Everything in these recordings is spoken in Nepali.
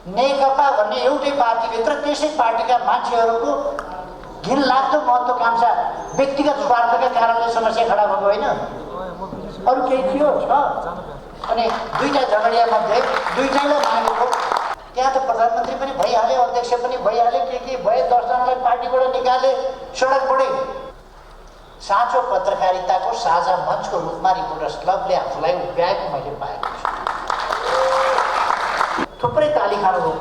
नेकपा भन्ने एउटै पार्टीभित्र त्यसै पार्टीका मान्छेहरूको घिनलाग्दो महत्त्वाकांक्षा व्यक्तिगत स्वार्थका कारणले समस्या खडा भएको होइन, अरू केही थियो छ। अनि दुईटा झगडिया मध्ये दुईटैलाई मागेको, त्यहाँ त प्रधानमन्त्री पनि भइहाले, अध्यक्ष पनि भइहाले, के भए, 10 जनालाई पार्टीबाट निकाले, सडकबाटै। साँचो पत्रकारिताको साझा मञ्चको रूपमा रिपोर्टर्स क्लबले आफूलाई उभ्याएको मैले पाएको छु। थुप्रै ताली खानुभयो,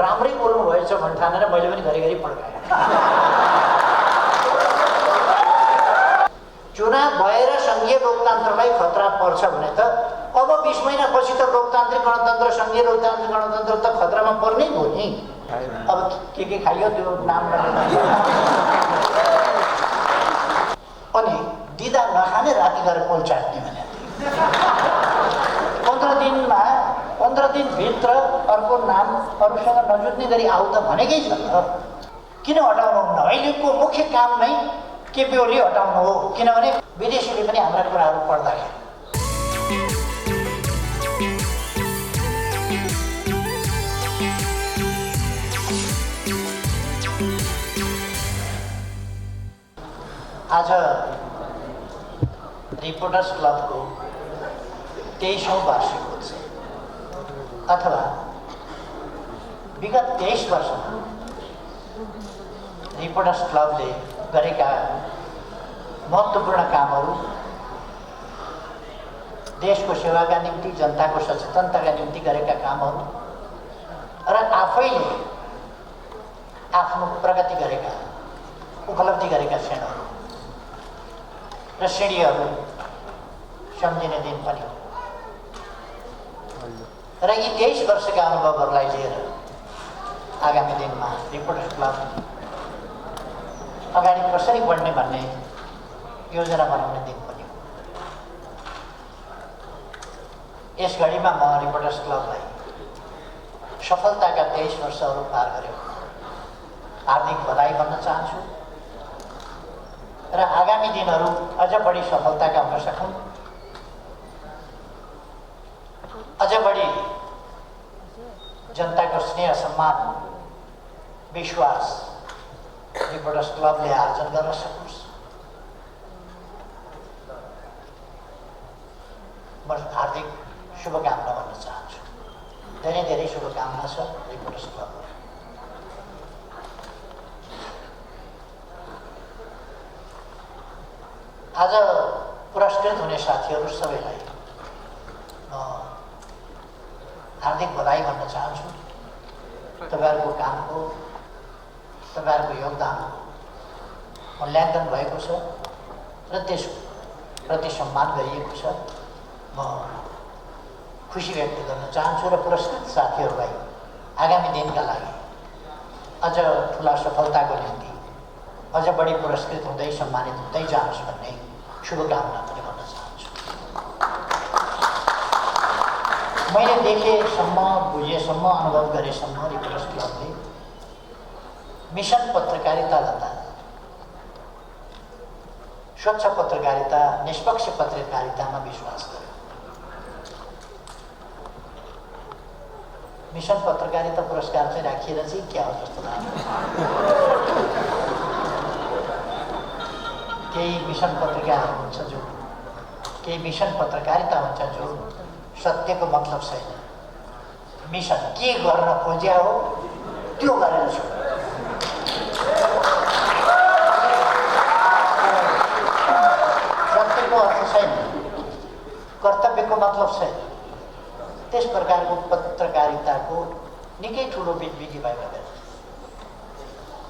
राम्रै बोल्नु भएछ भन्ने ठानेर मैले पनि घरिघरि पड्काएँ। चुनाव भएर सङ्घीय लोकतन्त्रलाई खतरा पर्छ भने त अब 20 महिनापछि त लोकतान्त्रिक गणतन्त्र, सङ्घीय लोकतान्त्रिक गणतन्त्र त खतरामा पर्नै हो नि। अब के खाइयो त्यो नाम अनि दिदा नखाने राति गएर पोल चाट्ने भने 15 दिनभित्र अर्को नाम अरूसँग नजुट्ने गरी आऊ त भनेकै छ त। किन हटाउनुहुन्न? अहिलेको मुख्य काम नै केपी ओली हटाउनु हो, किनभने विदेशीले पनि हाम्रा कुराहरू पढ्दाखेरि। आज रिपोर्टर्स क्लबको 23औं वार्षिक उत्सव अथवा विगत 23 वर्षमा रिपोर्टर्स क्लबले गरेका महत्त्वपूर्ण कामहरू, देशको सेवाका निम्ति, जनताको सचेतनताका निम्ति गरेका कामहरू र आफैले आफ्नो प्रगति गरेका, उपलब्धि गरेका क्षणहरू र श्रेणीहरू सम्झिने दिन पनि हो। र यी 23 वर्षका अनुभवहरूलाई लिएर आगामी दिनमा रिपोर्टर्स क्लब अगाडि कसरी बढ्ने भन्ने योजना बनाउने दिन पनि हो। यस घडीमा म रिपोर्टर्स क्लबलाई सफलताका 23 वर्षहरू पार गरेको हार्दिक बधाई भन्न चाहन्छु र आगामी दिनहरू अझ बढी सफलताका हुन सकौँ, अझ बढी जनताको स्नेह, सम्मान, विश्वास रिपोर्टर्स क्लबले आर्जन गर्न सकोस्। म हार्दिक शुभकामना भन्न चाहन्छु। धेरै धेरै शुभकामना छ रिपोर्टर्स क्लबलाई। आज पुरस्कृत हुने साथीहरू सबैलाई हार्दिक बधाई भन्न चाहन्छु। तपाईँहरूको कामको, तपाईँहरूको योगदान मूल्याङ्कन भएको छ र त्यसप्रति सम्मान गरिएको छ। म खुसी व्यक्त गर्न चाहन्छु र पुरस्कृत साथीहरूलाई आगामी दिनका लागि अझ ठुला सफलताको निम्ति अझ बढी पुरस्कृत हुँदै, सम्मानित हुँदै जानुहोस् भन्ने शुभकामना पनि भन्न चाहन्छु। मैले देखेसम्म, बुझेसम्म, अनुभव गरेसम्म रिपोर्टर्स क्लबले मिशन पत्रकारितालाई त स्वच्छ पत्रकारिता, निष्पक्ष पत्रकारितामा विश्वास गर्यो। मिशन पत्रकारिता पुरस्कार चाहिँ राखिएर चाहिँ क्या हो जस्तो लाग्यो। केही मिशन पत्रिकाहरू हुन्छ जो, केही मिशन पत्रकारिता हुन्छ जो सत्यको मतलब छैन, मिशन के गर्न खोज्या हो त्यो गरेर छोड्यो। सत्यको अर्थ छैन, कर्तव्यको मतलब छैन। त्यस प्रकारको पत्रकारिताको निकै ठुलो विधि भएको बेला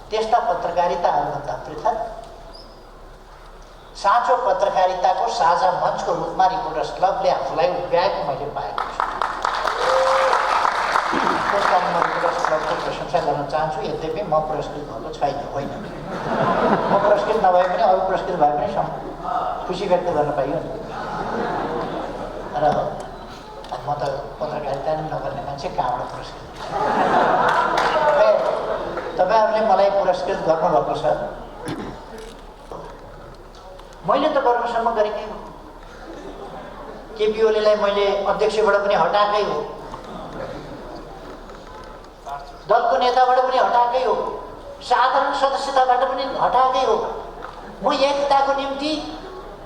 त्यस्ता पत्रकारिताहरूभन्दा पृथक साँचो पत्रकारिताको साझा मञ्चको रूपमा रिपोर्टर्स क्लबले आफूलाई उभ्याएको मैले पाएको छु। त्यस कारण म रिपोर्टर्स क्लबको प्रशंसा गर्न चाहन्छु। यद्यपि म पुरस्कृत भएको छैन, होइन, म पुरस्कृत नभए पनि अरू पुरस्कृत भए पनि खुसी व्यक्त गर्न पाइयो नि। र म त पत्रकारिता नै नगर्ने मान्छे, कहाँबाट पुरस्कृत? तपाईँहरूले मलाई पुरस्कृत गर्नुभएको छ, मैले त गर्नुसम्म गरेकै हो। केपी ओलीलाई मैले अध्यक्षबाट पनि हटाएकै हो। नेताबाट पनि हटाएकै हो, साधारण सदस्यताबाट पनि हटाएकै हो। म एकताको निम्ति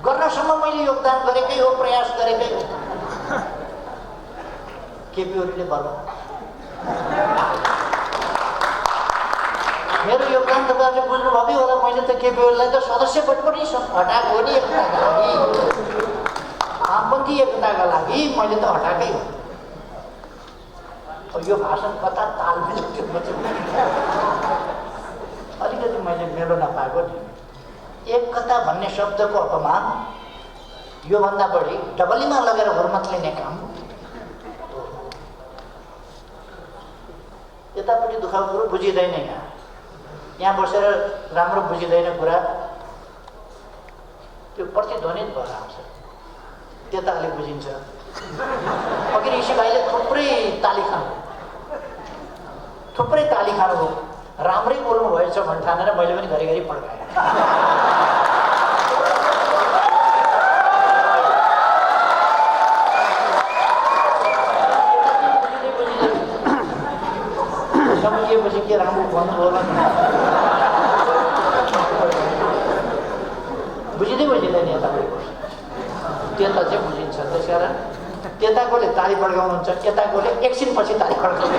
गर्नसम्म मैले योगदान गरेकै हो, प्रयास गरेकै हो। केपी ओलीले भन्नु मेरो योगदान तपाईँहरूले बुझ्नुभयो होला। मैले त केपी ओलीलाई त सदस्यबाट पनि हटाएको हो नि, एकताका लागि, आमपन्थी एकताका लागि मैले त हटाएकै हो। यो भाषण कता तालमेल अलिकति मैले मेलो नपाएको नि। एकता भन्ने शब्दको अपमान योभन्दा बढी डबलीमा लगेर हुर्मत लिने काम। यतापट्टि दुःखको कुरो बुझिँदैन, यहाँ बसेर राम्रो बुझिँदैन कुरा, त्यो प्रतिध्वनित भएर आउँछ, त्यता अलिक बुझिन्छ। अघि ऋषि भाइले थुप्रै ताली खानु हो, राम्रै बोल्नु भएछ भन्ने ठानेर मैले पनि घरिघरि पड्काएँ। सम्झिएपछि के राम्रो भन्नु होला, बुझिँदैन यतापट्टि, त्यता चाहिँ बुझिन्छ। त्यस कारण त्यताकोले ताली पड्काउनुहुन्छ, यताकोले एकछिनपछि ताली पड्काउनु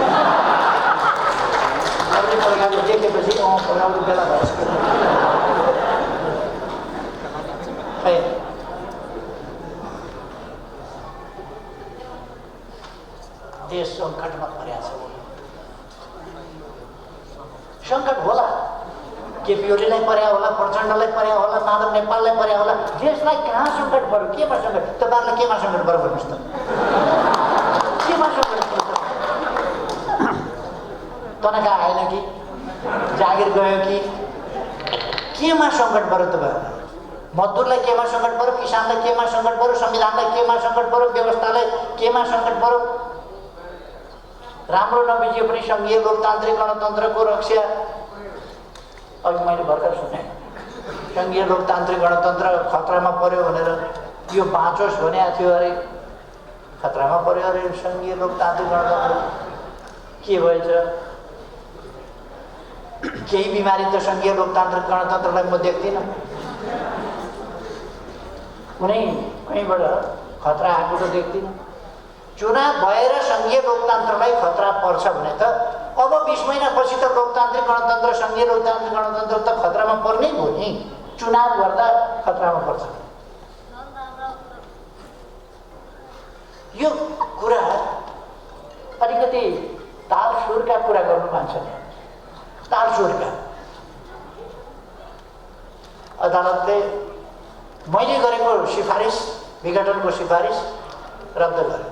पड्काएको देखेपछि पड्काउनु बेला भएछ। देश सङ्कटमा परेको छ। सङ्कट होला, केपी ओलीलाई पर्या होला, प्रचण्डलाई पर्या होला, माधव नेपाललाई पर्या होला। देशलाई कहाँ सङ्कट पर्यो, केमा सङ्कट? तपाईँहरूलाई केमा सङ्कट पर्यो भन्नुहोस् त? केमा सङ्कट पर्यो? तनखा आएन कि, जागिर गयो कि, केमा सङ्कट पर्यो तपाईँहरूलाई? मजदुरलाई केमा सङ्कट पर्यो, किसानलाई केमा सङ्कट पर्यो, संविधानलाई केमा सङ्कट पर्यो, व्यवस्थालाई केमा सङ्कट पर्यो? राम्रो नबुझिए पनि सङ्घीय लोकतान्त्रिक गणतन्त्रको रक्षा, अघि मैले भर्खर सुने, सङ्घीय लोकतान्त्रिक गणतन्त्र खतरामा पर्यो भनेर यो बाँचोस् भनेको थियो अरे, खतरामा पर्यो अरे सङ्घीय लोकतान्त्रिक गणतन्त्र। के भएछ? केही बिमारी त सङ्घीय लोकतान्त्रिक गणतन्त्रलाई म देख्दिनँ। कुनै कहीँबाट खतरा आएको त देख्दिनँ। चुनाव भएर सङ्घीय लोकतन्त्रलाई खतरा पर्छ भने त अब 20 महिनापछि त लोकतान्त्रिक गणतन्त्र, सङ्घीय लोकतान्त्रिक गणतन्त्र त खतरामा पर्नै हो नि। चुनाव गर्दा खतरामा पर्छ। यो कुरा अलिकति ताल सुरका कुरा गर्नु मान्छन्, ताल सुरका। अदालतले मैले गरेको सिफारिस, विघटनको सिफारिस रद्द गर्यो।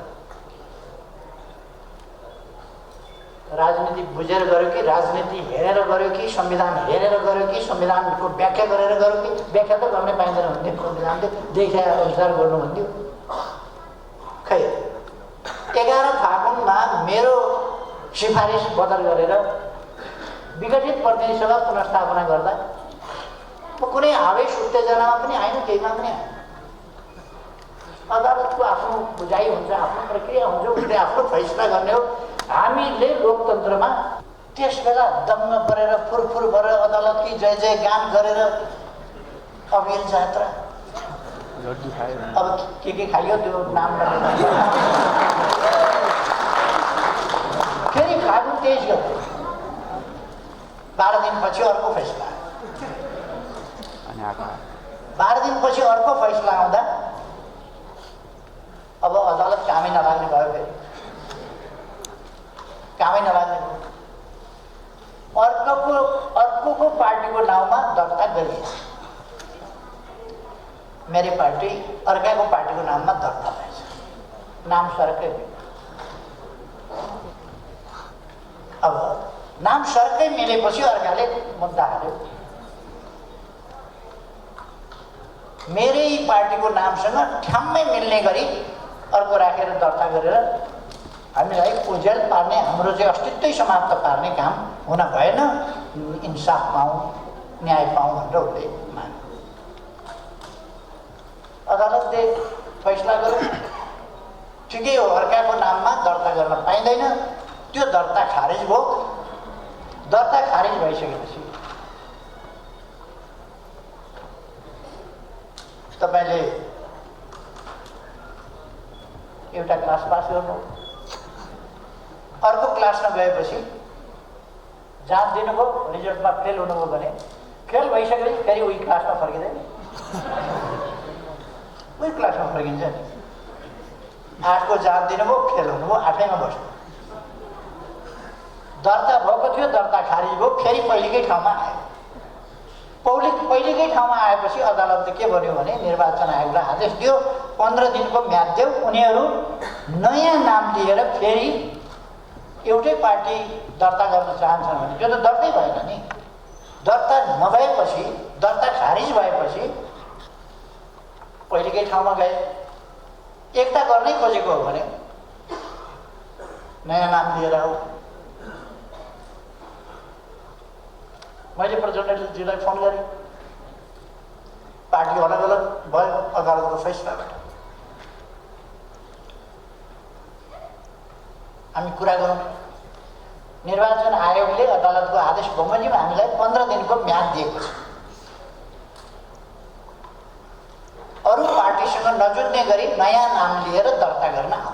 राजनीति बुझेर गर्यो कि राजनीति हेरेर गर्यो कि संविधान हेरेर गर्यो कि संविधानको व्याख्या गरेर गर्यो कि? व्याख्या त गर्नै पाइँदैन भन्ने संविधानले देखाए अनुसार गर्नु भन्थ्यो। खै 11 फागुनमा मेरो सिफारिस बदल गरेर विघटित प्रतिनिधि सभा पुनर्स्थापना गर्दा म कुनै आवेश उत्तेजनामा पनि आएन, केहीमा पनि आएन। अदालतको आफ्नो बुझाइ हुन्छ, आफ्नो प्रक्रिया हुन्छ, उसले आफ्नो फैसला गर्ने हो। हामीले लोकतन्त्रमा त्यस बेला दङ्ग परेर फुरफुर भएर अदालतकी जय जय गान गरेर अभिल जात्रा, अब के खाइयो त्यो नाम फेरि फागुन 23 गते 12 दिनपछि अर्को फैसला, 12 दिनपछि अर्को फैसला आउँदा अब अदालत कामै नलाग्ने भयो। फेरि कामै नलाग्ने भयो। अर्को पार्टीको नाउँमा दर्ता गरिएछ। मेरो पार्टी अर्काको पार्टीको नाममा दर्ता भएछ, नाम सरकै। अब नाम सरकै मिलेपछि अर्काले मुद्दा हाल्यो। मेरै पार्टीको नामसँग ठ्याम्मै मिल्ने गरी अर्को राखेर दर्ता गरेर हामीलाई उज्याल पार्ने, हाम्रो चाहिँ अस्तित्वै समाप्त पार्ने काम हुन भएन। इन्साफ पाऊँ, न्याय पाऊँ भनेर उसले मान्यो। अदालतले फैसला गर्यो, ठिकै हो, अर्काको नाममा दर्ता गर्न पाइँदैन। त्यो दर्ता खारेज भयो। दर्ता खारिज भइसकेपछि तपाईँले एउटा क्लास पास गर्नु, अर्को क्लासमा गएपछि जाँच दिनुभयो, रिजल्टमा फेल हुनुभयो भने फेल भइसकेपछि फेरि उही क्लासमा फर्किँदैन, उही क्लासमा फर्किन्छ नि। 8को जाँच दिनुभयो, फेल हुनुभयो, 8मा बस्नु। दर्ता भएको थियो, दर्ता खारिज भयो, फेरि पहिलेकै ठाउँमा आयो। पहिलेकै ठाउँमा आएपछि अदालतले के भन्यो भने निर्वाचन आयोगलाई आदेश दियो 15 दिनको म्याद देऊ, उनीहरू नयाँ नाम लिएर फेरि एउटै पार्टी दर्ता गर्न चाहन्छन् भने त्यो त दर्तै भएन नि। दर्ता नभएपछि, दर्ता खारिज भएपछि पहिलेकै ठाउँमा गए। एकता गर्नै खोजेको हो भने नयाँ नाम लिएर आऊ। मैले प्रचण्डजीलाई फोन गरेँ, पार्टी अलग अलग भयो अदालतको फैसलाबाट। हामी कुरा गरौँ। निर्वाचन आयोगले अदालतको आदेश बमोजिम हामीलाई 15 दिनको म्याद दिएको छ। अरू पार्टीसँग नजुट्ने गरी नयाँ नाम लिएर दर्ता गर्न आऊ।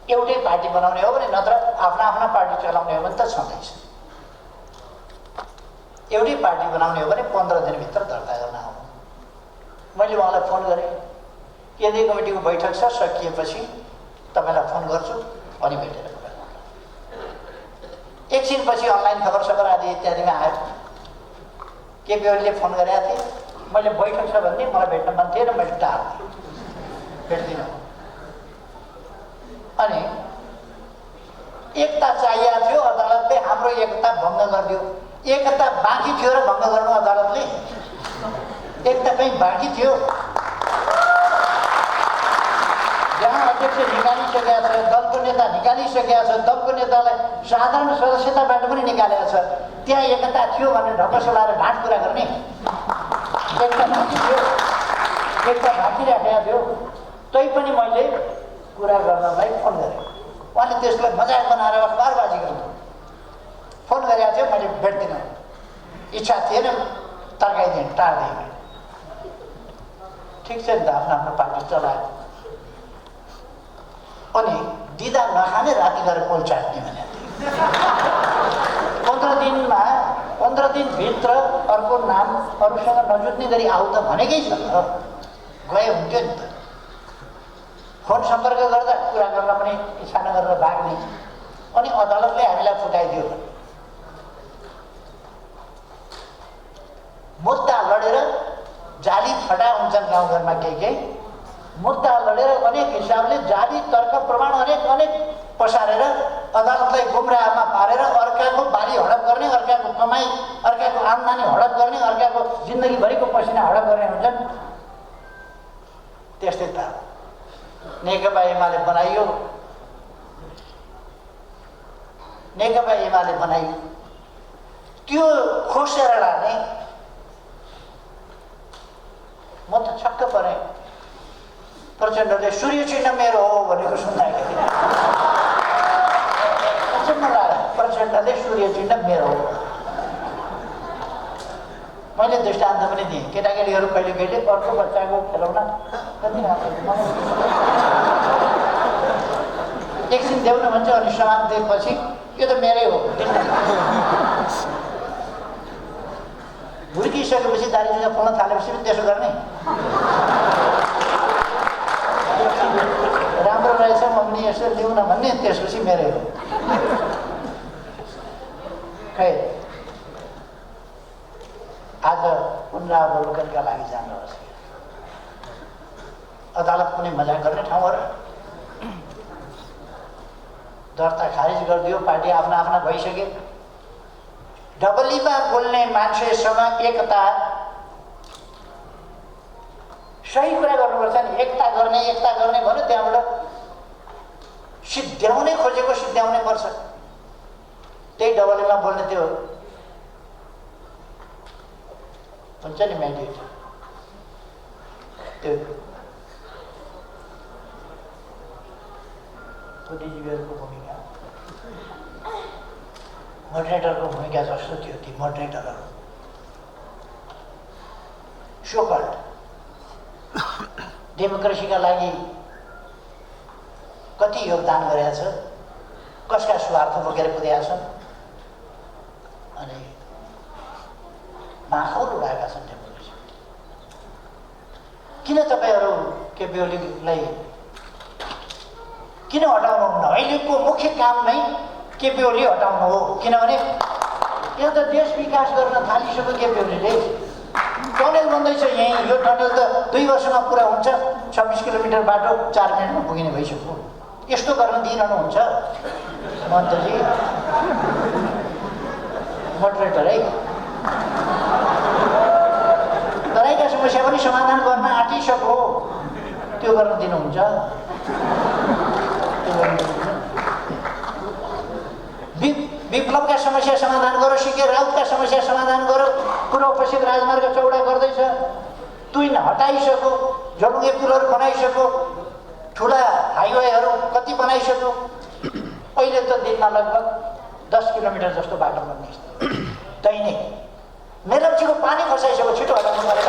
एउटै पार्टी बनाउने हो भने, नत्र आफ्ना आफ्ना पार्टी चलाउने हो भने त छँदैछ। एउटै पार्टी बनाउने हो भने 15 दिनभित्र दर्ता गर्न आऊ। मैले उहाँलाई फोन गरेँ, केन्द्रीय कमिटीको बैठक छ, सकिएपछि तपाईँलाई फोन गर्छु, अनि भेटेर कुरा गर्नु। एकछिनपछि अनलाइन खबर सबर आदि इत्यादिमा आयो। केपी ओलीले फोन गरेका थिए, मैले बैठक छ भन्ने, मलाई भेट्न मन थिएन, मैले टार्दिएँ, भेट्दिनँ। अनि एकता चाहिएको थियो, अदालतले हाम्रो एकता भङ्ग गरिदियो। एकता बाँकी थियो र भङ्ग गर्नु अदालतले? एकता कहीँ बाँकी थियो? जहाँ अध्यक्ष निकालिसकेका छ, दलको नेता निकालिसकेका छ, दलको नेतालाई साधारण सदस्यताबाट पनि निकालेको छ, त्यहाँ एकता थियो भनेर ढक्क सोलाएर ढाँट कुरा गर्ने? एकता बाँकी थियो, एकता बाँकी राखेका थियो। तैपनि मैले कुरा गर्नलाई फोन गरेँ। उहाँले त्यसलाई मजाक बनाएर अखबारबाजी गर्नु फोन गरेका थियो। मैले भेट्दिनँ, इच्छा थिएन, तर्काइदिएँ, टार्दिएँ। ठिक छ नि त, आफ्नो आफ्नो पार्टी चलायो। अनि दिदा नखाने राति गएर पोल चाट्ने भने 15 दिनभित्र अर्को नाम अरूसँग नजुट्ने गरी आऊ त भनेकै छ त, गए हुन्थ्यो नि त। फोन सम्पर्क गर्दा कुरा गर्न पनि इच्छा नगरेर भाग्ने। अनि अदालतले हामीलाई फुटाइदियो। मुद्दा लडेर जाली फटा हुन्छन् गाउँघरमा, केही मुद्दा लडेर अनेक हिसाबले जाली तर्क प्रमाण अनेक पसारेर अदालतलाई गुमराहमा पारेर अर्काको बाली हडप गर्ने, अर्काको कमाई, अर्काको आम्दानी हडप गर्ने, अर्काको जिन्दगीभरिको पसिना हडप गर्ने हुन्छन्। त्यस्तै त नेकपा एमाले बनाइयो, नेकपा एमाले बनाइयो। त्यो खोसेर लाने म त छक्क परेँ। प्रचण्डले सूर्य चिन्ह मेरो हो भनेको सुन्दाखेरि अचम्म लाग्यो। प्रचण्डले सूर्य चिन्ह मेरो हो। मैले दृष्टान्त पनि दिएँ, केटाकेटीहरू कहिले कहिले अर्को बच्चाको खेलौना कति राम्रो एकछिन देऊ न भन्छ, अनि सामान दिएपछि यो त मेरै हो। हुर्किसकेपछि दारीजुगा पोल्न थालेपछि पनि त्यसो गर्ने? राम्रो रहेछ म पनि यसो दिउँ न भन्ने, त्यसपछि मेरै हो। खै आज पुनरावलोकनका लागि जानुहोस्। अदालत कुनै मजाक गर्ने ठाउँ हो र? दर्ता खारिज गरिदियो, पार्टी आफ्ना आफ्ना भइसके। डबलीमा बोल्ने मान्छेसँग एकता, सही कुरा गर्नुपर्छ नि। एकता गर्ने भन्यो, त्यहाँबाट सिद्ध्याउनै खोजेको सिद्ध्याउनै पर्छ। त्यही डबलीमा बोल्ने त्यो हुन्छ नि म्यान्डेट, त्यो बुद्धिजीवीहरूको भूमिका। मोडरेटरको भूमिका जस्तो थियो ती मोडरेटरहरू सोकल्ड डेमोक्रेसीका लागि कति योगदान गरेका छ, कसका स्वार्थ बोकेर कुदेका छन् अनि माखौल उडाएका छन् डेमोक्रेसी। किन तपाईँहरू केपी ओलीलाई किन हटाउनुहुन्न? अहिलेको मुख्य काम नै केपी ओली हटाउनु हो, किनभने यो त देश विकास गर्न थालिसक्यो केपी ओलीले। टनेल बन्दैछ यहीँ, यो टनेल त 2 वर्षमा पुरा हुन्छ, 26 किलोमिटर बाटो 4 मिनटमा पुगिने भइसक्यो। यस्तो गर्न दिइरहनुहुन्छ मन्त्रीजी, मोडरेटर है। तराईका समस्या पनि समाधान गर्न आँटिसक्यो, त्यो गर्न दिनुहुन्छ? विप्लवका समस्या समाधान गरो, सिके राउतका समस्या समाधान गरो। पुनः उपस्थित राजमार्ग चौडा गर्दैछ, तुइन हटाइसक्यो, झोलुङ्गे पुलहरू बनाइसक्यो, ठुला हाइवेहरू कति बनाइसक्यो। अहिले त दिनमा लगभग 10 किलोमिटर जस्तो बाटो बन्ने त्यही नै मेलम्चीको पानी खसाइसक्यो, छिटो हटाउनु परेन?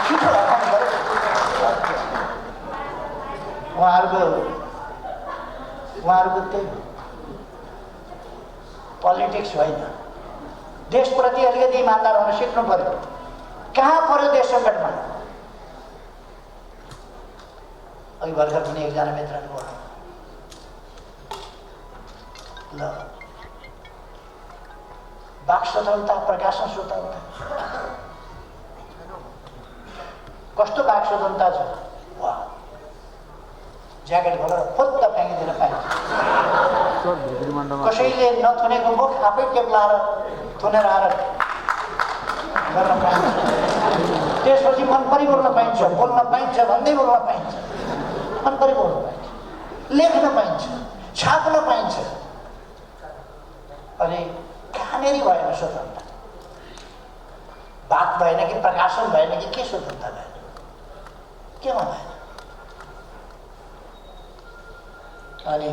छिटो हटाउनु पऱ्यो। उहाँहरूको त्यही पोलिटिक्स होइन। देशप्रति अलिकति इमान्दार हुन सिक्नु पर्यो। कहाँ पर्यो देश सङ्कटमा? अघि भर्खर पनि एकजना मित्रले बोल्नु ल वाक स्वतन्त्रता, प्रकाशन स्वतन्त्रता, कस्तो वाक स्वतन्त्रता छ? वा, ज्याकेट खोलेर फुत्त फ्याँकिदिन पाइन्छ। कसैले नथुनेको मुख आफै टेप लाएर थुनेर आएर गर्न पाइन्छ। त्यसपछि मनपरी बोल्न पाइन्छ, बोल्न पाइन्छ भन्दै बोल्न पाइन्छ, मनपरी बोल्न पाइन्छ, लेख्न पाइन्छ, छाप्न पाइन्छ। अनि कहाँनेरि भएन स्वतन्त्रता? वाक भएन कि प्रकाशन भएन कि के स्वतन्त्रता भएन? केमा भएन? अनि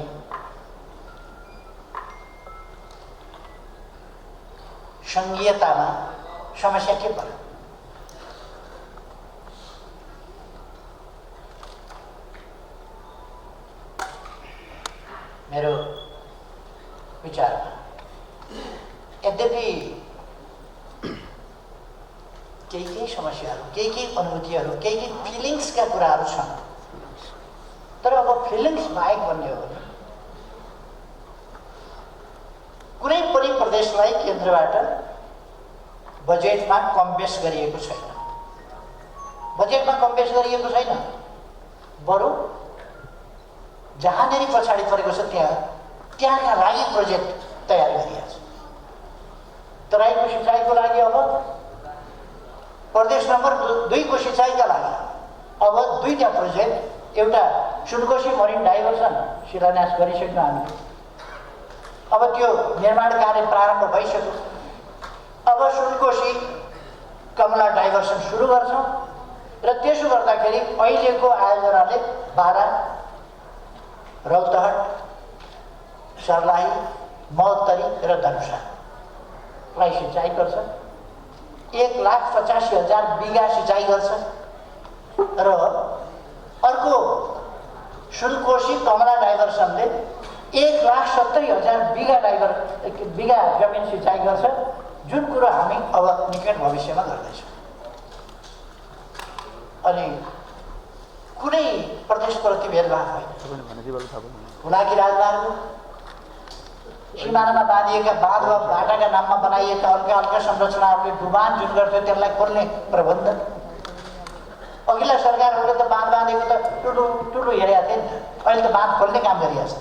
सङ्घीयतामा समस्या के पर्यो? मेरो विचारमा यद्यपि केही समस्याहरू, केही अनुभूतिहरू, केही फिलिङ्सका कुराहरू छन्, तर अब फिलिङ्स बाहेक भन्ने हो भने कुनै पनि प्रदेशलाई केन्द्रबाट बजेटमा कम बेस गरिएको छैन। बजेटमा कम बेस गरिएको छैन, बरु जहाँनेरि पछाडि परेको छ त्यहाँका लागि प्रोजेक्ट तयार गरिएको छ। तराईको सिँचाइको लागि अब प्रदेश नम्बर 2 को सिँचाइका लागि अब 2टा प्रोजेक्ट, एउटा सुनकोशी मरिन डाइभर्सन शिलान्यास गरिसक्यौँ हामीले। अब त्यो निर्माण कार्य प्रारम्भ भइसक्यो। अब सुनकोशी कमला डाइभर्सन सुरु गर्छौँ र त्यसो गर्दाखेरि अहिलेको आयोजनाले बारा, रौतहट, सर्लाही, महोत्तरी र धनुषालाई सिँचाइ गर्छ। 1,85,000 बिघा सिँचाइ गर्छ र अर्को सुनकोशी कमला डाइभर्सनले 1,70,000 बिघा जमिन सिँचाइ गर्छ, जुन कुरो हामी अब निकट भविष्यमा गर्दैछौँ। अनि कुनै प्रदेशप्रति भेदभाव होइन। हुलाकी राजमार्ग, सिमानामा बाँधिएका बाँध वा बाटाका नाममा बनाइएका हल्का संरचनाहरूले डुबान जुन गर्थ्यो त्यसलाई खोल्ने प्रबन्ध। अघिल्ला सरकारहरूले त बाँध बाँधेको त ठुलो हेरेका थिए नि त, अहिले त बाँध खोल्ने काम गरिरहेको छ।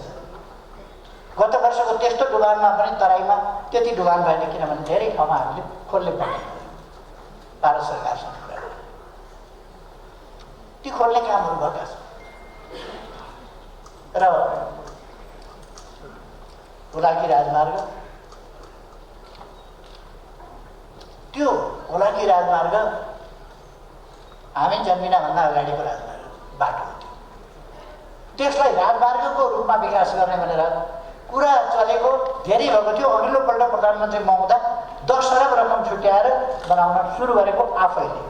गत वर्षको त्यस्तो डुबानमा पनि तराईमा त्यति डुबान भएन, किनभने धेरै ठाउँमा हामीले खोल्ने पर्ने भारत सरकारसँग कुरा गर्यो। ती खोल्ने कामहरू भएका छन् र हुलाकी राजमार्ग, त्यो हुलाकी राजमार्ग हामी जन्मिनभन्दा अगाडिको राजमार्ग बाटो हो। त्यसलाई राजमार्गको रूपमा विकास गर्ने भनेर कुरा चलेको धेरै भएको थियो। अघिल्लोपल्ट प्रधानमन्त्री महोदय 10 अरब रकम छुट्याएर बनाउन सुरु गरेको आफैले,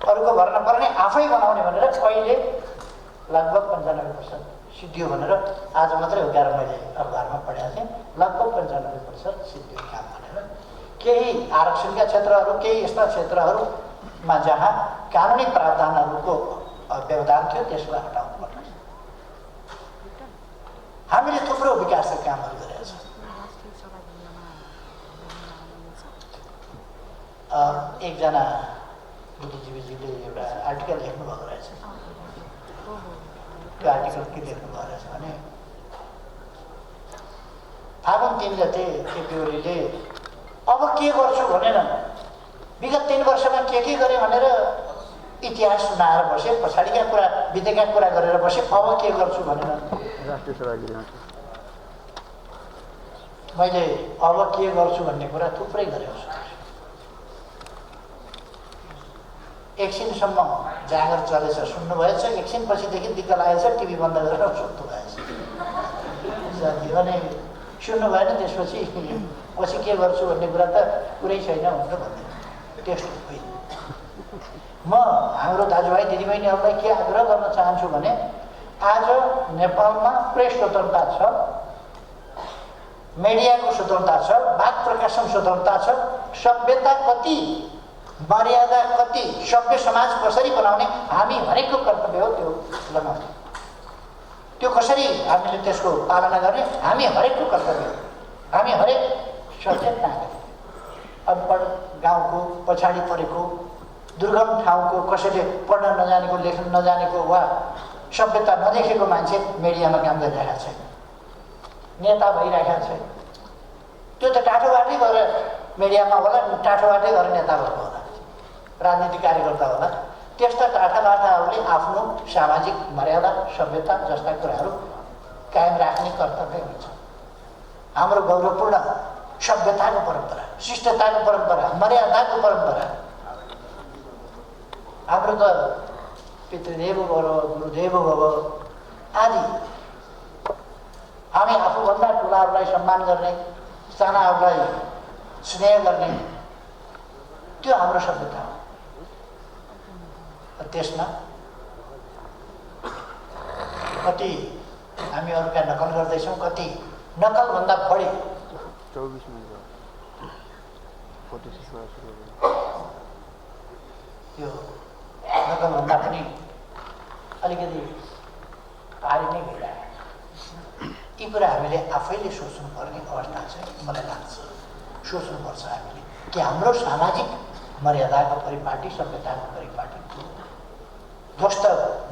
अरूको भर नपर्ने आफै बनाउने भनेर अहिले लगभग 95% सिद्धियो भनेर आज मात्रै हो 11 मैले अखबारमा पढेको थिएँ। लगभग 95% सिद्धियो काम भनेर। केही आरक्षणका क्षेत्रहरू, केही यस्ता क्षेत्रहरूमा जहाँ कानुनी प्रावधानहरूको व्यवधान थियो त्यसलाई हटाउनु पर्छ। हामीले थुप्रो विकासका कामहरू गरेका छौँ। एकजना बुद्धिजीवीजीले एउटा आर्टिकल लेख्नुभएको रहेछ। त्यो आर्टिकल के लेख्नुभएको रहेछ भने फागुन 3 गते केपी ओलीले अब के गर्छु भनेर विगत 3 वर्षमा के गरे भनेर इतिहास सुनाएर बसे, पछाडिका कुरा बितेका कुरा गरेर बसे। अब के गर्छु भनेर मैले अब के गर्छु भन्ने कुरा थुप्रै गरेको छु। एकछिनसम्म जागर चलेछ, सुन्नुभएछ। एकछिन पछिदेखि दिक्क लागेछ, टिभी बन्द गरेर सुत्नु भएछ। भने सुन्नु भएन, त्यसपछि पछि के गर्छु भन्ने कुरा त कुरै छैन भनेर भन्दै त्यस्तो होइन। म हाम्रो दाजुभाइ दिदीबहिनीहरूलाई के आग्रह गर्न चाहन्छु भने आज नेपालमा प्रेस स्वतन्त्रता छ, मिडियाको स्वतन्त्रता छ, वाक प्रकाशन स्वतन्त्रता छ। सभ्यता कति, मर्यादा कति, सभ्य समाज कसरी बनाउने हामी हरेकको कर्तव्य हो त्यो लगाउने। त्यो कसरी हामीले त्यसको पालना गर्ने हामी हरेकको कर्तव्य हो। हामी हरेक सचेत नागरिक, अनपढ गाउँको, पछाडि परेको, दुर्गम ठाउँको, कसैले पढ्न नजानेको, लेख्न नजानेको वा सभ्यता नदेखेको मान्छे मिडियामा काम गरिरहेको छैन, नेता भइरहेको छैन। त्यो त टाठोबाटै गएर मिडियामा होला, टाठोबाटै गएर नेता भएको होला, राजनीतिक कार्यकर्ता होला। त्यस्ता टाठाबाठाहरूले आफ्नो सामाजिक मर्यादा, सभ्यता जस्ता कुराहरू कायम राख्ने कर्तव्य हुन्छ। हाम्रो गौरवपूर्ण सभ्यताको परम्परा, शिष्टताको परम्परा, मर्यादाको परम्परा, हाम्रो त पितृदेव भव, गुरुदेव भव आदि। हामी आफूभन्दा ठुलाहरूलाई सम्मान गर्ने, सानाहरूलाई स्नेह गर्ने, त्यो हाम्रो सभ्यता हो। त्यसमा कति हामी अरूका नकल गर्दैछौँ, कति नकलभन्दा बढी 24 मिनट यो नकलभन्दा पनि अलिकति पारी नै भइरहेको। यी कुरा हामीले आफैले सोच्नुपर्ने अवस्था चाहिँ मलाई लाग्छ। सोच्नुपर्छ हामीले कि हाम्रो सामाजिक मर्यादाको परिपाटी, सभ्यताको परिपाटी ध्वस्त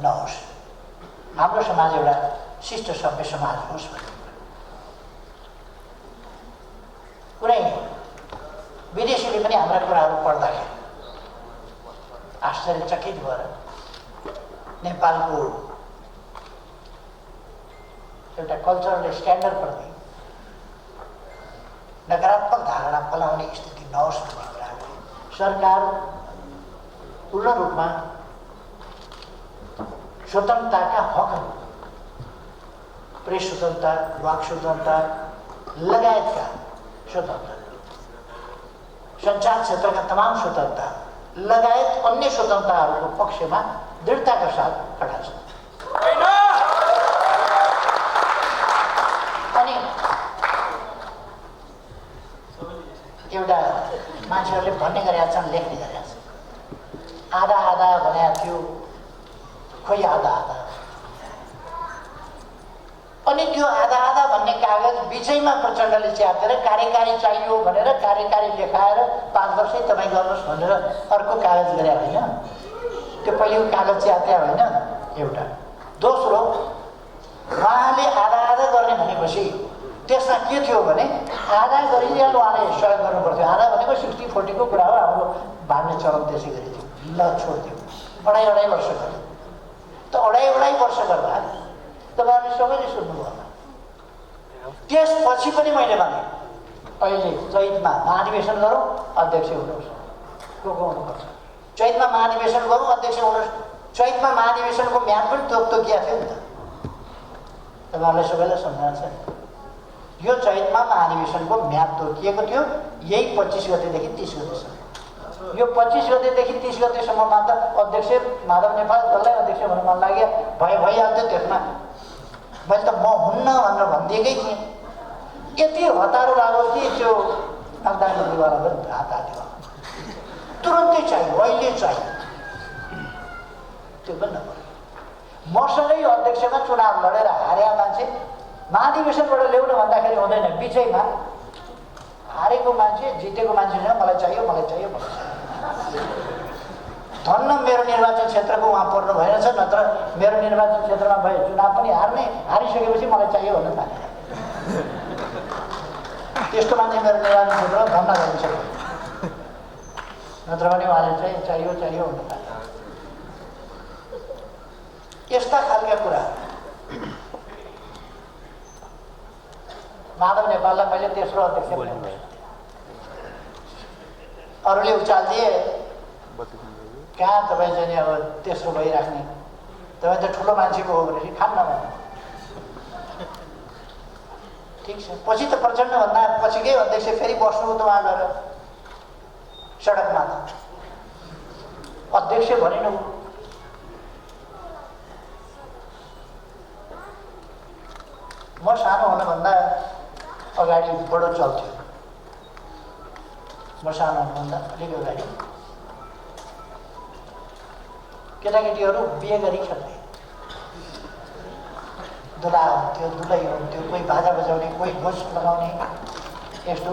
नहोस्, हाम्रो समाज एउटा शिष्ट सभ्य समाज होस् भन्ने कुरा। कुनै विदेशीले पनि हाम्रा कुराहरू पढ्दाखेरि आश्चर्यचकित भएर नेपालको एउटा कल्चरल स्ट्यान्डर्ड प्रति नकारात्मक धारणा फैलाउने स्थिति नहोस् भन्ने कुराहरू सरकार पूर्ण रूपमा स्वतन्त्रताका हकहरू, प्रेस स्वतन्त्रता, वाक स्वतन्त्रता लगायतका स्वतन्त्रता, सञ्चार क्षेत्रका तमाम स्वतन्त्रता लगायत अन्य स्वतन्त्रताहरूको पक्षमा दृढताका साथ खडा छ। अनि एउटा मान्छेहरूले भन्ने गरेका छन्, लेख्ने गरेका छन्, आधा आधा भनेको थियो, खोइ आधा आधा। अनि त्यो आधा आधा भन्ने कागज बिचैमा प्रचण्डले च्यातेर कार्यकारी चाहियो भनेर कार्यकारी लेखाएर 5 वर्षै तपाईँ गर्नुहोस् भनेर अर्को कागज गरे होइन। त्यो पहिलेको कागज च्यात्या होइन एउटा। दोस्रो, उहाँले आधा आधा गर्ने भनेपछि त्यसमा के थियो भने आधा गरिदिहाल उहाँले सहयोग गर्नुपर्थ्यो। आधा भनेको 60-40 को कुरा हो। हाम्रो भान्ने चलन त्यसै गरी थियो। ल छोडिदियो, अढाई वर्ष गऱ्यो। त अढाई वर्ष गर्दा तपाईँहरूले सबैले सुन्नुभयो होला। त्यसपछि पनि मैले भने अहिले चैतमा महाधिवेशन गरौँ, अध्यक्ष हुनुहोस्, को हुनुपर्छ। चैतमा महाधिवेशन गरौँ, अध्यक्ष हुनुहोस्। चैतमा महाधिवेशनको म्याद पनि तोकिया थियो नि त। तपाईँहरूलाई सबैलाई सम्झना छ। यो चैतमा महाधिवेशनको म्याद तोकिएको थियो, यही 25 गतेदेखि 30 गतेसम्म। यो 25 गतेदेखि 30 गतेसम्ममा त अध्यक्ष माधव नेपाल जसलाई अध्यक्ष हुनु मन लाग्यो भइहाल्थ्यो। त्यसमा मैले त म हुन्न भनेर भनिदिएकै थिएँ। यति हतारो लाग्यो कि त्यो मतदान गर्नेवाला पनि हात हाल्यो, तुरन्तै चाहियो, अहिले चाहियो, त्यो पनि नगर्यो। मसँगै अध्यक्षमा चुनाव लडेर हारेका मान्छे महाधिवेशनबाट ल्याउन भन्दाखेरि हुँदैन, बिचैमा हारेको मान्छे जितेको मान्छेसँग मलाई चाहियो मलाई चाहियो मलाई चाहियो। धन्न मेरो निर्वाचन क्षेत्रको उहाँ पर्नु भएन छ, नत्र मेरो निर्वाचन क्षेत्रमा भए चुनाव पनि हारिसकेपछि मलाई चाहियो भन्न थाले। त्यस्तो मान्छे मेरो निर्वाचन क्षेत्रमा धन्न गरिन्छ, नत्र भने उहाँले चाहिँ चाहियो चाहियो भन्न थाले। यस्ता खालका कुरा माधव नेपाललाई मैले तेस्रो अध्यक्ष बनाउनु, अरूले उचालिदिए कहाँ तपाईँ चाहिँ अब तेस्रो भइराख्ने, तपाईँ त ठुलो मान्छेको हो भनेपछि खान्न भन्नु। ठिक छ, पछि त प्रचण्डभन्दा पछिकै अध्यक्ष फेरि बस्नु त उहाँ गएर सडकमा त अध्यक्ष भनिनु। म सानो हुनुभन्दा अगाडि बडो चल्थ्यो, म सानो हुनुभन्दा अलिक अगाडि केटाकेटीहरू बिहे गरी खेल्थे, दुला हुन्थ्यो, दुलै हुन्थ्यो, कोही बाजा बजाउने, कोही घोष लगाउने, यस्तो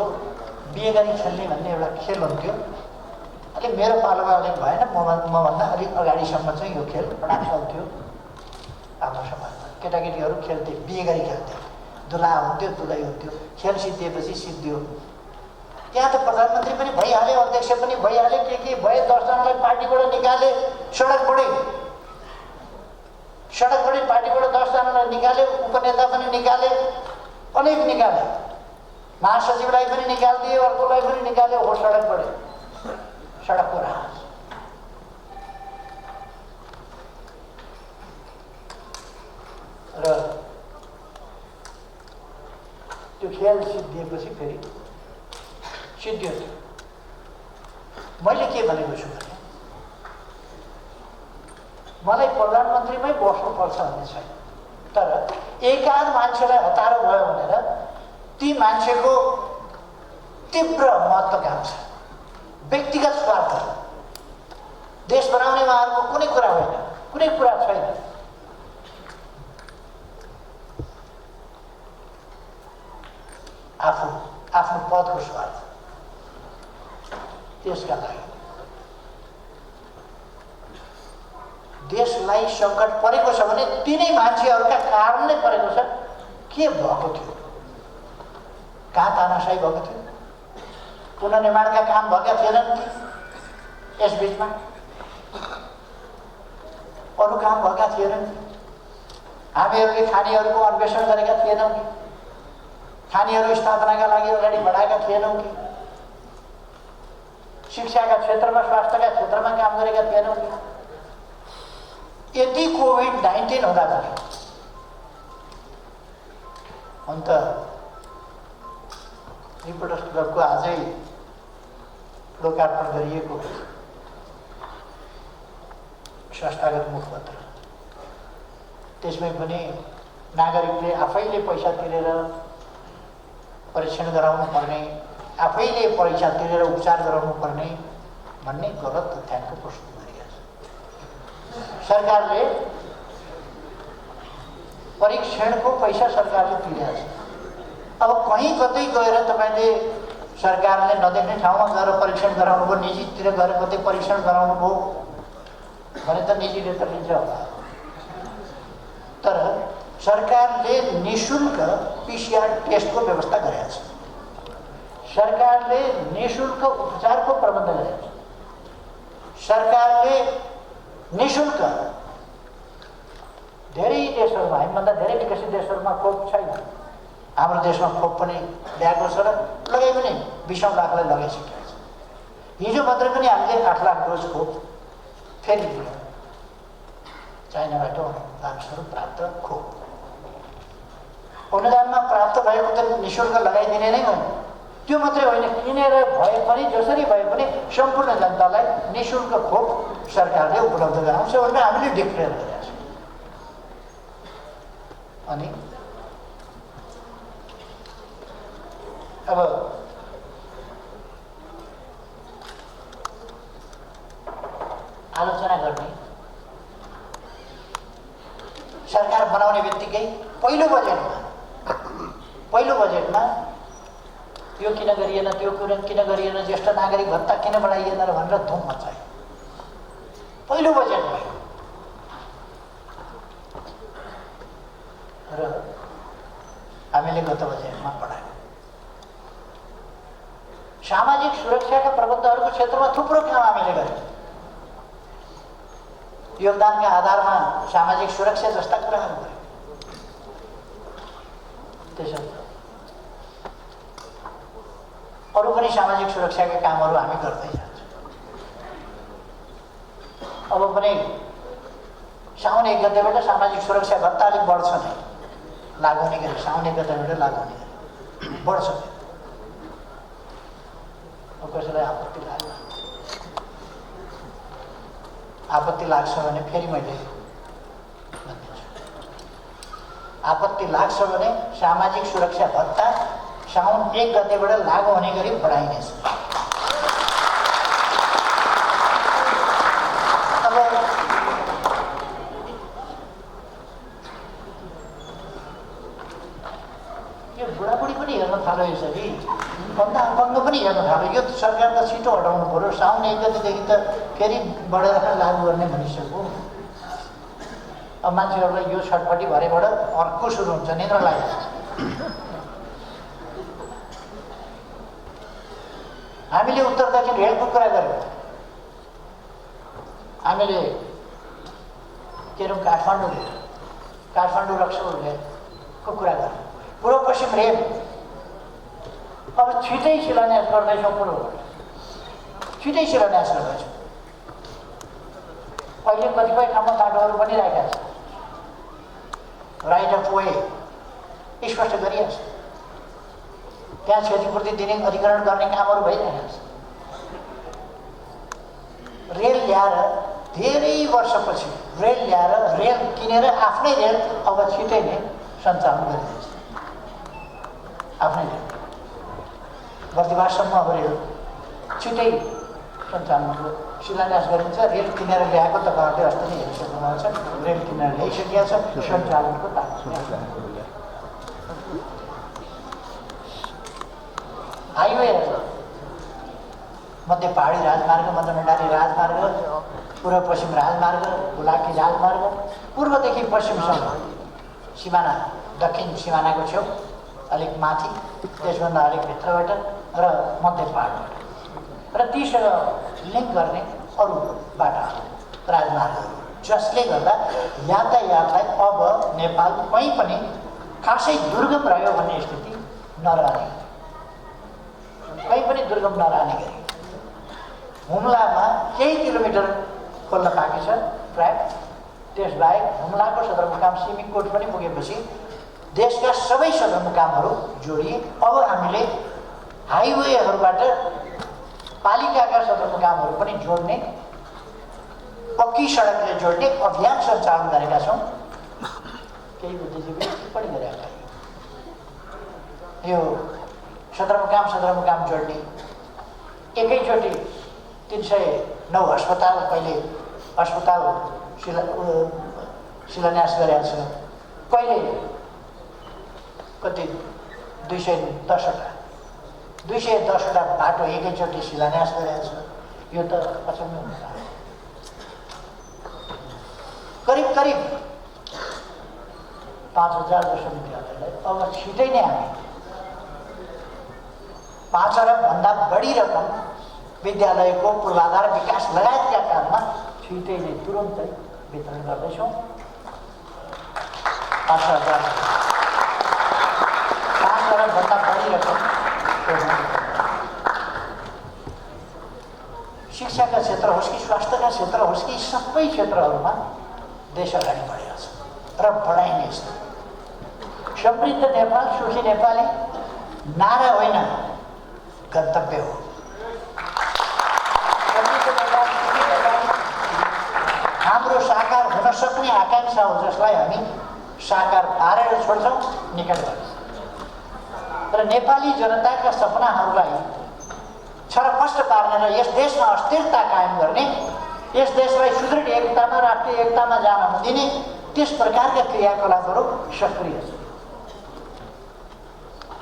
बिहे गरी खेल्ने भन्ने एउटा खेल हुन्थ्यो। अलिक मेरो पालोमा अलिक भएन, मभन्दा अलिक अगाडिसम्म चाहिँ यो खेल बडा चल्थ्यो हाम्रो समाजमा। केटाकेटीहरू खेल्थे, बिहे गरी खेल्थे, दुला हुन्थ्यो, दुलै हुन्थ्यो, खेल सिद्धिएपछि सिद्धियो। त्यहाँ त प्रधानमन्त्री पनि भइहाले, अध्यक्ष पनि भइहाले, के भए, 10 जनालाई पार्टीबाट निकाले, सडकबाटै पार्टीबाट 10 जनालाई निकाले, उपनेता पनि निकाले, अनेक निकाले, महासचिवलाई पनि निकालिदिए, अर्कोलाई पनि निकाले, हो सडकको राह। र त्यो खेल सिद्धिएपछि फेरि सिद्धियो। मैले के भनेको छु भने मलाई प्रधानमन्त्रीमै बस्नुपर्छ भन्ने छैन, तर एकाध मान्छेलाई हतारो भयो भनेर ती मान्छेको तीव्र महत्त्वाकांक्षा, व्यक्तिगत स्वार्थ, देश बनाउने उहाँहरूको कुनै कुरा होइन, कुनै कुरा छैन। आफ्नो पदको स्वार्थ, त्यसका लागि देशलाई सङ्कट परेको छ भने तिनै मान्छेहरूका कारणले परेको छ। के भएको थियो, कहाँ तानाशाही भएको थियो, पुनर्निर्माणका काम भएका थिएनन् कि यस बिचमा, अरू काम भएका थिएनन्, हामीहरूले खानीहरूको अन्वेषण गरेका थिएनौँ कि, खानीहरू स्थापनाका लागि अगाडि बढाएका थिएनौँ कि, शिक्षाका क्षेत्रमा, स्वास्थ्यका क्षेत्रमा काम गरेका थिएनौँ कि। यदि कोभिड-19 हुँदा पनि अन्त रिपोर्टर्स क्लबको आजै लोकार्पण गरिएको संस्थागत मुखपत्र, त्यसमै पनि नागरिकले आफैले पैसा तिरेर परीक्षण गराउनु पर्ने, आफैले पैसा तिरेर उपचार गराउनु पर्ने भन्ने गलत तथ्याङ्क प्रस्तुत गरिएको छ। सरकारले परीक्षणको पैसा सरकारले तिरेको छ। अब कहीँ कतै गएर तपाईँले सरकारले नदेख्ने ठाउँमा गएर परीक्षण गराउनु भयो, निजीतिर गएर कतै परीक्षण गराउनु भयो भने त निजीले त लिन्छ होला, तर सरकारले निःशुल्क PCR टेस्टको व्यवस्था गरेको छ, सरकारले निःशुल्क उपचारको प्रबन्ध गरेको छ, सरकारले निःशुल्क धेरै देशहरूमा, हामीभन्दा धेरै विकसित देशहरूमा खोप छैन, हाम्रो देशमा खोप पनि ल्याएको छ र लगाइ पनि 20औं लाखलाई लगाइसकेको छ। हिजो मात्रै पनि हामीले 8 लाख डोज खोप फेरि दियौँ, चाइनाबाट अनुदानस्वरूप प्राप्त खोप। अनुदानमा प्राप्त भएको त निःशुल्क लगाइदिने नै हो। त्यो मात्रै होइन, किनेर भए पनि जसरी भए पनि सम्पूर्ण जनतालाई निःशुल्क खोप सरकारले उपलब्ध गराउँछ भनेर हामीले डिक्लेयर गरेका छौँ। अनि अब आलोचना गर्ने, सरकार बनाउने बित्तिकै पहिलो बजेटमा यो किन गरिएन, त्यो किन गरिएन, ज्येष्ठ नागरिक भत्ता किन बढाइएन भनेर धुम मचायो पहिलो बजेटमा। र हामीले गत बजेटमा बढायौँ। सामाजिक सुरक्षाका प्रबन्धहरूको क्षेत्रमा थुप्रो काम हामीले गर्यौँ। योगदानका आधारमा सामाजिक सुरक्षा जस्ता कुराहरू गर्यौँ। त्यसो अरू पनि सामाजिक सुरक्षाका कामहरू हामी गर्दै जान्छौँ। अब पनि साउन 1 गतेबाट सामाजिक सुरक्षा भत्ता अलिक बढ्छ नै, लागु हुने गरी साउन 1 गतेबाट लागु हुने गरी बढ्छ। कसैलाई आपत्ति लाग्छ भने फेरि मैले भनिदिन्छु, आपत्ति लाग्छ भने सामाजिक सुरक्षा भत्ता साउन 1 गतेबाट लागु हुने गरी बढाइनेछ। अब यो बुढाबुढी पनि हेर्न थाल्यो, यसरी भन्दा अपङ्ग पनि हेर्न थाल्यो। यो सरकार त छिटो हटाउनु पऱ्यो, साउन 1 गतेदेखि त फेरि बढेर लागु गर्ने भनिसक्यो। अब मान्छेहरूलाई यो छटपट्टि भरेबाट अर्को सुरु हुन्छ, निद्रा लाग्छ। हामीले उत्तर दक्षिण रेलको कुरा गऱ्यौँ, हामीले के अरे काठमाडौँ रक्सौल रेलको कुरा गऱ्यौँ। पूर्व पश्चिम रेल अब छिटै शिलान्यास गर्दैछौँ, छिटै शिलान्यास गर्दैछौँ। अहिले कतिपय ठाउँमा बाटोहरू पनि राखेका छन्, राइट अफ वे स्पष्ट गरिएको छ, त्यहाँ क्षतिपूर्ति दिने अधिकरण गर्ने कामहरू भइरहेका छन्। रेल ल्याएर धेरै वर्षपछि रेल किनेर आफ्नै रेल अब छिटै नै सञ्चालन गरिँदैछ। आफ्नै रेल बर्दिवाससम्म अब रेल छिटै सञ्चालनको शिलान्यास गरिन्छ। रेल किनेर ल्याएको तपाईँहरूले अस्ति नै हेरिसक्नुभएको छ, रेल किनेर ल्याइसकिएको छ, सञ्चालनको तालिम। हाइवेहरू, मध्य पहाडी राजमार्ग, मध्य मैदानी राजमार्ग, पूर्व पश्चिम राजमार्ग, बुलाकी राजमार्ग, पूर्वदेखि पश्चिमसम्म सिमाना, दक्षिण सिमानाको छेउ अलिक माथि, त्यसभन्दा अलिक भित्रबाट र मध्य पहाडबाट र तीसँग लिङ्क गर्ने अरू बाटाहरू, राजमार्गहरू, जसले गर्दा यातायातलाई अब नेपाल कहीँ पनि खासै दुर्गम रह्यो भन्ने स्थिति नरहने, कहीँ पनि दुर्गम नरहने गरी हुम्लामा केही किलोमिटर खोल्न बाँकी छ ट्र्याक। त्यसबाहेक हुम्लाको सदरमुकाम सिमिकोट पनि पुगेपछि देशका सबै सदरमुकामहरू जोडिए। अब हामीले हाइवेहरूबाट पालिकाका सदरमुकामहरू पनि जोड्ने, पक्की सडकले जोड्ने अभियान सञ्चालन गरेका छौँ। केही बुद्धिजीवी पनि गरेका छौँ। यो सदरमुकाम जोड्ने एकैचोटि 309 अस्पताल, पहिले अस्पताल शिलान्यास गरेका छ, कहिले कति 210वटा बाटो एकैचोटि शिलान्यास गरेका छ। यो त अचम्म हुन्छ। करिब 5000 जसो विद्यालयलाई अब छिटै नै हामी 5 अरबभन्दा बढी रकम विद्यालयको पूर्वाधार विकास लगायतका काममा छिटै नै तुरुन्तै वितरण गर्दैछौँ। 5 अरबभन्दा बढी रकम। शिक्षाका क्षेत्र होस् कि स्वास्थ्यका क्षेत्र होस् कि सबै क्षेत्रहरूमा देश अगाडि बढेको छ र बढाइनेछ। समृद्ध नेपाल सुखी नेपाली नारा होइन गन्तव्य हो। समृद्ध नेपाल सुखी नेपाली हाम्रो साकार हुन सक्ने आकांक्षा हो जसलाई हामी साकार पारेर छोड्छौँ निकट गर्छौँ। र नेपाली जनताका सपनाहरूलाई छरपष्ट पार्ने र यस देशमा अस्थिरता कायम गर्ने, यस देशलाई सुदृढ एकतामा राष्ट्रिय एकतामा जान नदिने त्यस प्रकारका क्रियाकलापहरू सक्रिय छ।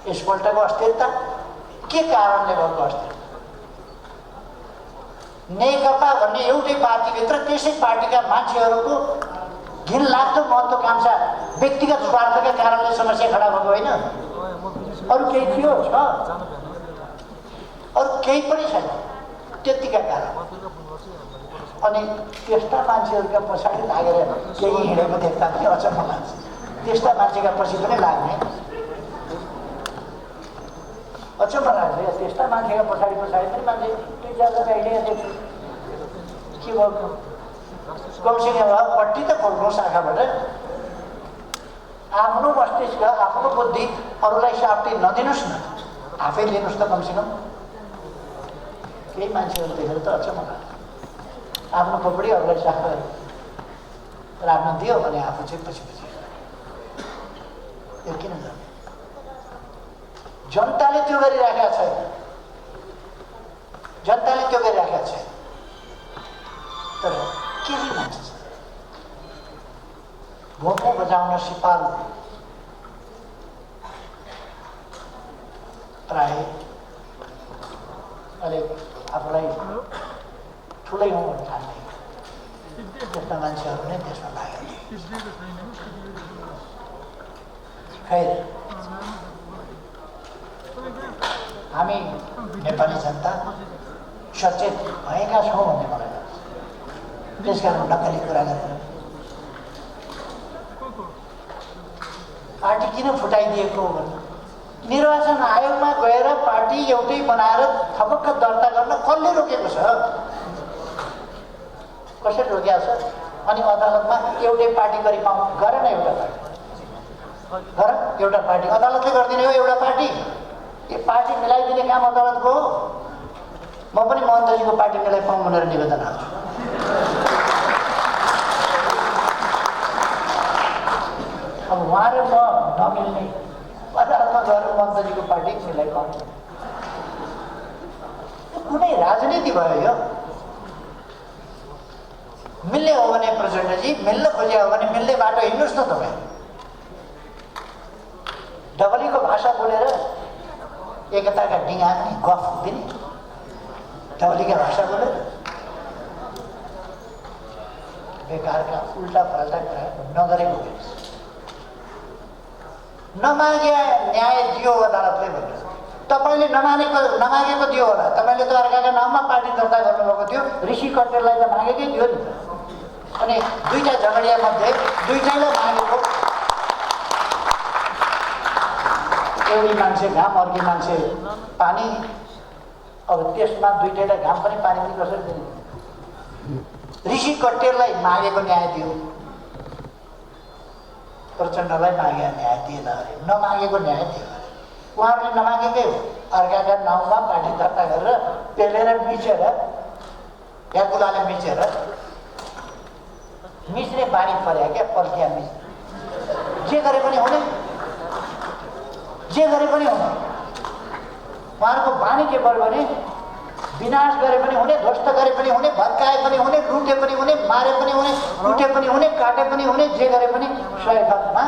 यसपल्टको अस्थिरता के कारणले भएको अस्थिरता? नेकपा भन्ने एउटै पार्टीभित्र त्यसै पार्टीका मान्छेहरूको घिनलाग्दो महत्त्वाकांक्षा व्यक्तिगत स्वार्थका कारणले समस्या खडा भएको होइन। अरू केही थियो छ, अरू केही पनि छैन, त्यतिका कारण। अनि त्यस्ता मान्छेहरूका पछाडि लागेर केही हिँडेको देख्दा पनि अचम्म लाग्छ। त्यस्ता मान्छेका पछि पनि लाग्ने अचम्म लाग्छ। त्यस्ता मान्छेका पछाडि पनि मान्छे दुई चारजना हिँडेको देख्छु। के भयो? कमसेकम पट्टी त खोल्नु शाखाबाट। आफ्नो मस्तिष्क, आफ्नो बुद्धि अरूलाई साप्टी नदिनुहोस् न, आफै लिनुहोस् त कमसेकम। केही मान्छेहरू देखेर त अचम्म लाग्छ। आफ्नो खोपडी अरूलाई साफ गरे र आफ्नो दियो भने आफू चाहिँ पछि यो किन गर्ने? जनताले त्यो गरिराखेका छैन, जनताले त्यो गरिराखेका छैन। तर केही मान्छे छ भोको बजाउन सिपालु प्राय अलिक आफूलाई ठुलै हो भन्ने ठान्ने त्यस्ता मान्छेहरू नै देशमा लाग्यो। खैर, हामी नेपाली जनता सचेत भएका छौँ भन्ने मलाई लाग्छ। त्यसकारण नक्कली कुरा गरेर पार्टी किन फुटाइदिएको हो भन्नु? निर्वाचन आयोगमा गएर पार्टी एउटै बनाएर थपक्क दर्ता गर्न कसले रोकेको छ? कसरी रोकेको छ? अनि अदालतमा एउटै पार्टी गरी पाउँ गर न, एउटा पार्टी गर, एउटा पार्टी अदालतले गरिदिने हो। एउटा पार्टी, यो पार्टी मिलाइदिने काम अदालतको हो। म पनि महन्तजीको पार्टी मिलाई पाउँ भनेर निवेदन हाल्छु। अब उहाँ र म नमिल्ने, अदालतमा गएर महन्तजीको पार्टी मिलाई पाउँ, कुनै राजनीति भयो यो? मिल्ने हो भने प्रचण्डजी, मिल्न खोज्या हो भने मिल्ने बाटो हिँड्नुहोस् न तपाईँ। डबलीको भाषा बोलेर एकताका डिङ्गा पनि गफ दिने, डबलीका भाषा बोलेर बेकारका उल्टा फाल्टा कुरा नगरेको भएछ। नमागे न्याय दियो अदालतले भनेर तपाईँले नमागेको दियो होला। तपाईँले त अर्काका नाममा पार्टी दर्ता गर्नुभएको थियो, ऋषि कटेललाई त मागेकै दियो नि त। अनि दुईटा झगडिया मध्ये दुईटैलाई मागेको, एउटी मान्छे घाम अर्की मान्छे पानी। अब त्यसमा दुईटैलाई घाम पनि पानी पनि कसरी दिने? ऋषि कटेललाई मागेको न्याय दियो, प्रचण्डलाई मागेको न्याय दिएन अरे, नमागेको न्याय दियो। उहाँहरूले नमागेकै हो, अर्काका नाउँमा पार्टी दर्ता गरेर पेलेर मिचेर या गुलाले मिचेर मिच्ने बानी पर्या क्या, पल्किया मिच्ने। जे गरे पनि हुने, जे गरे पनि हुने। उहाँहरूको बानी के पर्यो भने विनाश गरे पनि हुने, ध्वस्त गरे पनि हुने, भत्काए पनि हुने, लुटे पनि हुने, मारे पनि हुने, लुटे पनि हुने, काटे पनि हुने, जे गरे पनि 100 खतमा